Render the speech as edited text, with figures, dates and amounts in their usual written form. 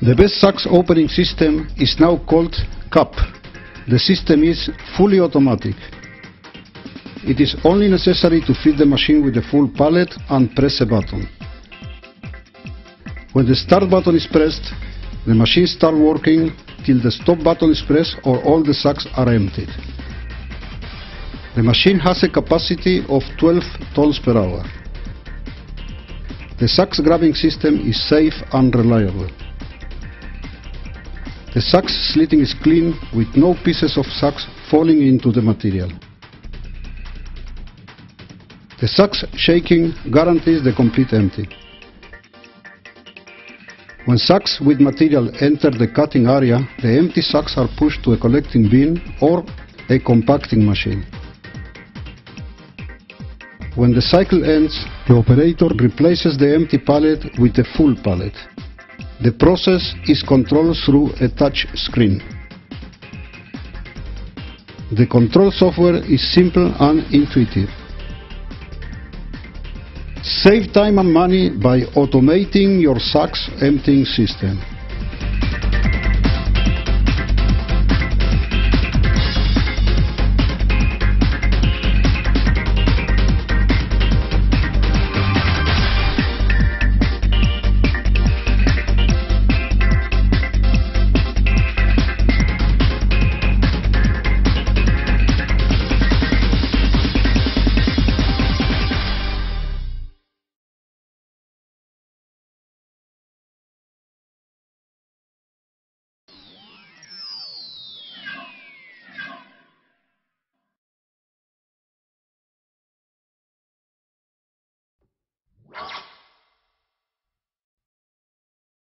The best sacks opening system is now called CAP. The system is fully automatic. It is only necessary to feed the machine with the full pallet and press a button. When the start button is pressed, the machine starts working till the stop button is pressed or all the sacks are emptied. The machine has a capacity of 12 tons per hour. The sacks grabbing system is safe and reliable. The sacks slitting is clean with no pieces of sacks falling into the material. The sacks shaking guarantees the complete empty. When sacks with material enter the cutting area, the empty sacks are pushed to a collecting bin or a compacting machine. When the cycle ends, the operator replaces the empty pallet with a full pallet. The process is controlled through a touch screen. The control software is simple and intuitive. Save time and money by automating your sacks emptying system.